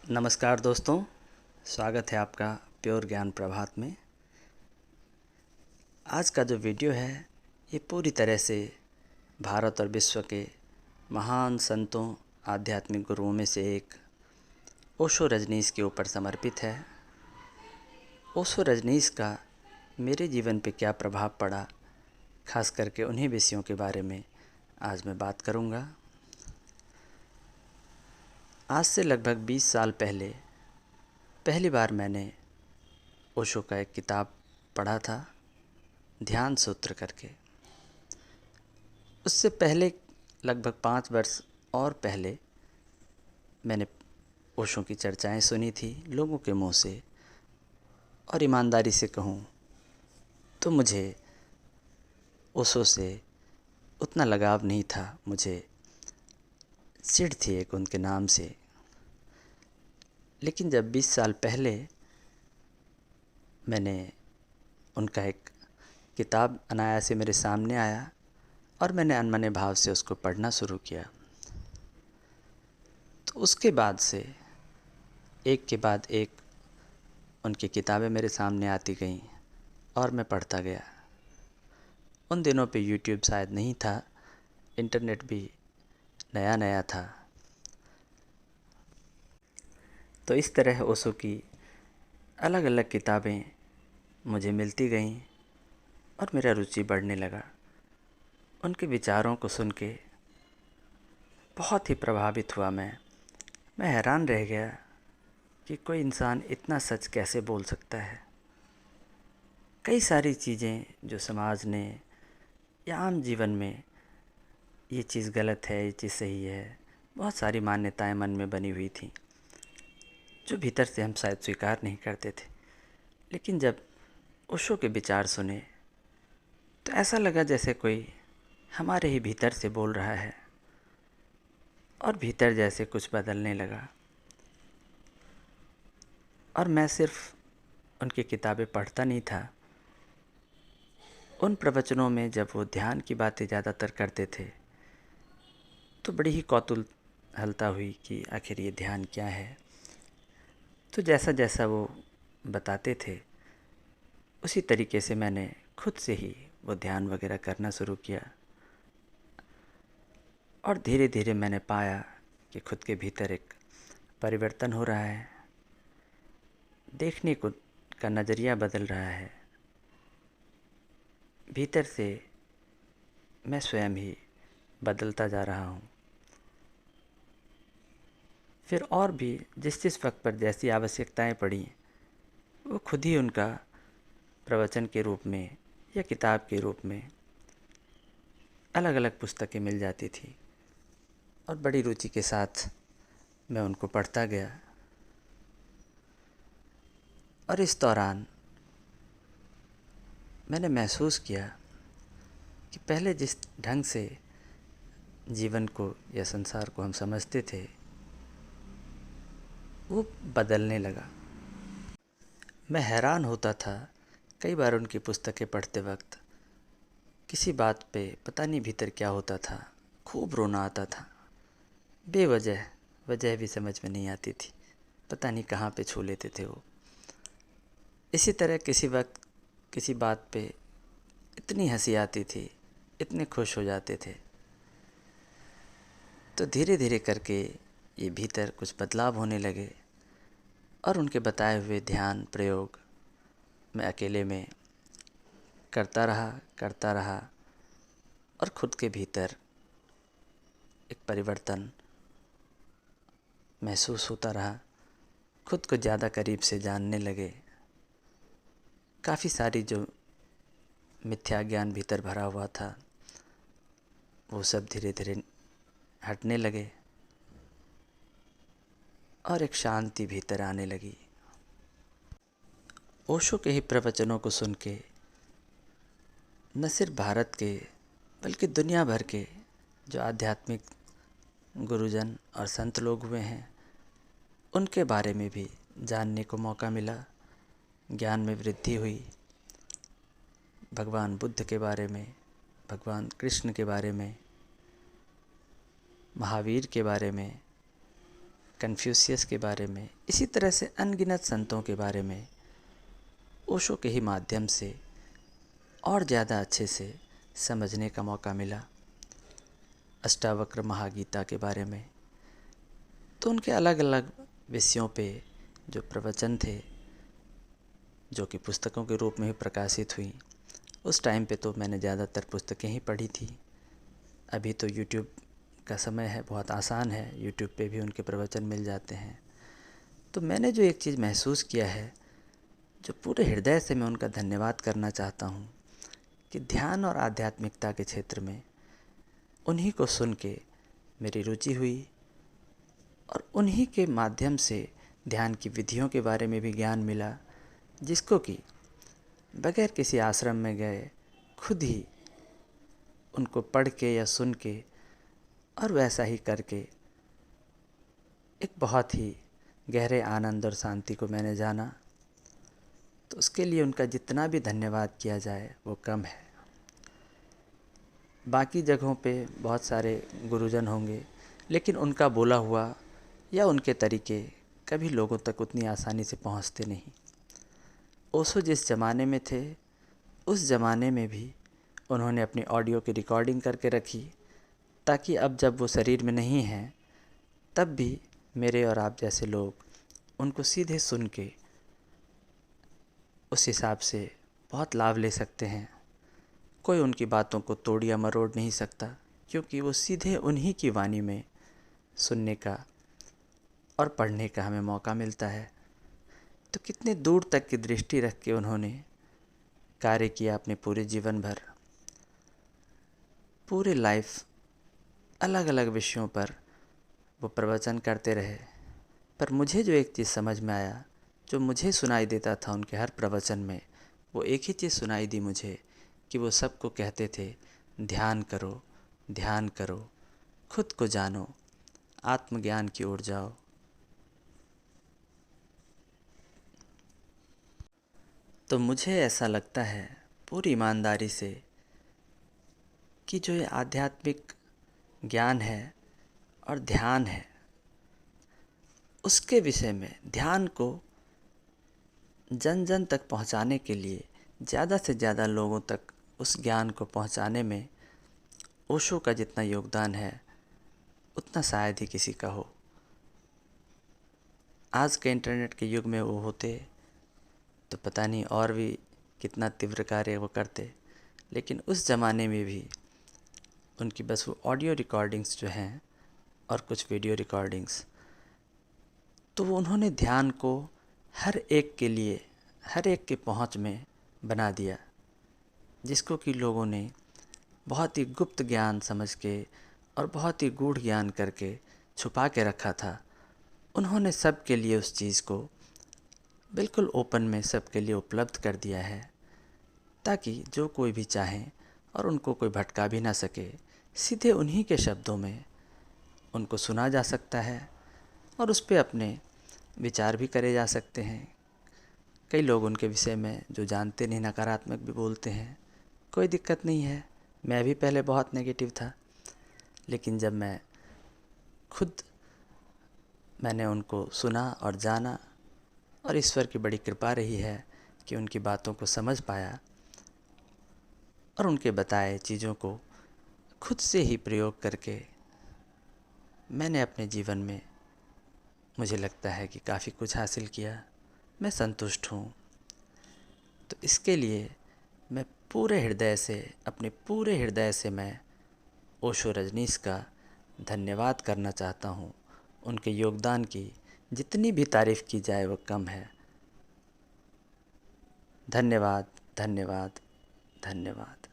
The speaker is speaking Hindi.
नमस्कार दोस्तों, स्वागत है आपका प्योर ज्ञान प्रभात में। आज का जो वीडियो है ये पूरी तरह से भारत और विश्व के महान संतों, आध्यात्मिक गुरुओं में से एक ओशो रजनीश के ऊपर समर्पित है। ओशो रजनीश का मेरे जीवन पे क्या प्रभाव पड़ा, खास करके उन्हीं विषयों के बारे में आज मैं बात करूँगा। आज से लगभग 20 साल पहले पहली बार मैंने ओशो का एक किताब पढ़ा था, ध्यान सूत्र करके। उससे पहले लगभग 5 वर्ष और पहले मैंने ओशो की चर्चाएं सुनी थी लोगों के मुंह से, और ईमानदारी से कहूँ तो मुझे ओशो से उतना लगाव नहीं था। मुझे चिढ़ थी एक उनके नाम से। लेकिन जब 20 साल पहले मैंने उनका एक किताब अनायास से मेरे सामने आया और मैंने अनमने भाव से उसको पढ़ना शुरू किया, तो उसके बाद से एक के बाद एक उनकी किताबें मेरे सामने आती गईं और मैं पढ़ता गया। उन दिनों पे यूट्यूब शायद नहीं था, इंटरनेट भी नया नया था। तो इस तरह ओशो की अलग अलग किताबें मुझे मिलती गईं और मेरा रुचि बढ़ने लगा। उनके विचारों को सुन के बहुत ही प्रभावित हुआ मैं हैरान रह गया कि कोई इंसान इतना सच कैसे बोल सकता है। कई सारी चीज़ें जो समाज ने या आम जीवन में ये चीज़ गलत है, ये चीज़ सही है, बहुत सारी मान्यताएं मन में बनी हुई थी जो भीतर से हम शायद स्वीकार नहीं करते थे। लेकिन जब ओशो के विचार सुने तो ऐसा लगा जैसे कोई हमारे ही भीतर से बोल रहा है, और भीतर जैसे कुछ बदलने लगा। और मैं सिर्फ उनकी किताबें पढ़ता नहीं था, उन प्रवचनों में जब वो ध्यान की बातें ज़्यादातर करते थे तो बड़ी ही कौतूहलता हुई कि आखिर ये ध्यान क्या है। तो जैसा जैसा वो बताते थे उसी तरीके से मैंने खुद से ही वो ध्यान वगैरह करना शुरू किया, और धीरे धीरे मैंने पाया कि खुद के भीतर एक परिवर्तन हो रहा है, देखने को का नज़रिया बदल रहा है। भीतर से मैं स्वयं ही बदलता जा रहा हूँ। फिर और भी जिस जिस वक्त पर जैसी आवश्यकताएं पड़ी वो खुद ही उनका प्रवचन के रूप में या किताब के रूप में अलग अलग पुस्तकें मिल जाती थी, और बड़ी रुचि के साथ मैं उनको पढ़ता गया। और इस दौरान मैंने महसूस किया कि पहले जिस ढंग से जीवन को या संसार को हम समझते थे वो बदलने लगा। मैं हैरान होता था कई बार उनकी पुस्तकें पढ़ते वक्त, किसी बात पे पता नहीं भीतर क्या होता था, खूब रोना आता था बेवजह, वजह भी समझ में नहीं आती थी, पता नहीं कहाँ पे छू लेते थे वो। इसी तरह किसी वक्त किसी बात पे इतनी हंसी आती थी, इतने खुश हो जाते थे। तो धीरे धीरे करके ये भीतर कुछ बदलाव होने लगे, और उनके बताए हुए ध्यान प्रयोग मैं अकेले में करता रहा, और खुद के भीतर एक परिवर्तन महसूस होता रहा। खुद को ज़्यादा करीब से जानने लगे। काफ़ी सारी जो मिथ्या ज्ञान भीतर भरा हुआ था वो सब धीरे धीरे हटने लगे, और एक शांति भीतर आने लगी। ओशो के ही प्रवचनों को सुन के न सिर्फ भारत के बल्कि दुनिया भर के जो आध्यात्मिक गुरुजन और संत लोग हुए हैं उनके बारे में भी जानने को मौका मिला, ज्ञान में वृद्धि हुई। भगवान बुद्ध के बारे में, भगवान कृष्ण के बारे में, महावीर के बारे में, कन्फ्यूशियस के बारे में, इसी तरह से अनगिनत संतों के बारे में ओशो के ही माध्यम से और ज़्यादा अच्छे से समझने का मौका मिला। अष्टावक्र महागीता के बारे में, तो उनके अलग अलग विषयों पे जो प्रवचन थे, जो कि पुस्तकों के रूप में ही प्रकाशित हुई, उस टाइम पे तो मैंने ज़्यादातर पुस्तकें ही पढ़ी थी। अभी तो यूट्यूब का समय है, बहुत आसान है, यूट्यूब पे भी उनके प्रवचन मिल जाते हैं। तो मैंने जो एक चीज़ महसूस किया है, जो पूरे हृदय से मैं उनका धन्यवाद करना चाहता हूँ, कि ध्यान और आध्यात्मिकता के क्षेत्र में उन्हीं को सुन के मेरी रुचि हुई और उन्हीं के माध्यम से ध्यान की विधियों के बारे में भी ज्ञान मिला, जिसको कि बगैर किसी आश्रम में गए खुद ही उनको पढ़ के या सुन के और वैसा ही करके एक बहुत ही गहरे आनंद और शांति को मैंने जाना। तो उसके लिए उनका जितना भी धन्यवाद किया जाए वो कम है। बाकी जगहों पे बहुत सारे गुरुजन होंगे, लेकिन उनका बोला हुआ या उनके तरीके कभी लोगों तक उतनी आसानी से पहुंचते नहीं। ओशो जिस ज़माने में थे, उस ज़माने में भी उन्होंने अपनी ऑडियो की रिकॉर्डिंग करके रखी, ताकि अब जब वो शरीर में नहीं हैं तब भी मेरे और आप जैसे लोग उनको सीधे सुन के उस हिसाब से बहुत लाभ ले सकते हैं। कोई उनकी बातों को तोड़ या मरोड़ नहीं सकता, क्योंकि वो सीधे उन्हीं की वाणी में सुनने का और पढ़ने का हमें मौका मिलता है। तो कितने दूर तक की दृष्टि रख के उन्होंने कार्य किया अपने पूरे जीवन भर, पूरे लाइफ अलग अलग विषयों पर वो प्रवचन करते रहे। पर मुझे जो एक चीज़ समझ में आया, जो मुझे सुनाई देता था उनके हर प्रवचन में, वो एक ही चीज़ सुनाई दी मुझे, कि वो सबको कहते थे ध्यान करो, ध्यान करो, खुद को जानो, आत्मज्ञान की ओर जाओ। तो मुझे ऐसा लगता है पूरी ईमानदारी से कि जो ये आध्यात्मिक ज्ञान है और ध्यान है, उसके विषय में ध्यान को जन जन तक पहुंचाने के लिए, ज़्यादा से ज़्यादा लोगों तक उस ज्ञान को पहुंचाने में ओशो का जितना योगदान है उतना शायद ही किसी का हो। आज के इंटरनेट के युग में वो होते तो पता नहीं और भी कितना तीव्र कार्य वो करते, लेकिन उस ज़माने में भी उनकी बस वो ऑडियो रिकॉर्डिंग्स जो हैं और कुछ वीडियो रिकॉर्डिंग्स, तो वो उन्होंने ध्यान को हर एक के लिए, हर एक के पहुंच में बना दिया, जिसको कि लोगों ने बहुत ही गुप्त ज्ञान समझ के और बहुत ही गूढ़ ज्ञान करके छुपा के रखा था। उन्होंने सब के लिए उस चीज़ को बिल्कुल ओपन में सबके लिए उपलब्ध कर दिया है, ताकि जो कोई भी चाहे और उनको कोई भटका भी ना सके, सीधे उन्हीं के शब्दों में उनको सुना जा सकता है और उस पर अपने विचार भी करे जा सकते हैं। कई लोग उनके विषय में जो जानते नहीं नकारात्मक भी बोलते हैं, कोई दिक्कत नहीं है। मैं भी पहले बहुत नेगेटिव था, लेकिन जब मैंने उनको सुना और जाना, और ईश्वर की बड़ी कृपा रही है कि उनकी बातों को समझ पाया और उनके बताए चीज़ों को खुद से ही प्रयोग करके मैंने अपने जीवन में, मुझे लगता है कि काफ़ी कुछ हासिल किया। मैं संतुष्ट हूँ। तो इसके लिए मैं पूरे हृदय से, अपने पूरे हृदय से मैं ओशो रजनीश का धन्यवाद करना चाहता हूँ। उनके योगदान की जितनी भी तारीफ़ की जाए वो कम है। धन्यवाद, धन्यवाद, धन्यवाद।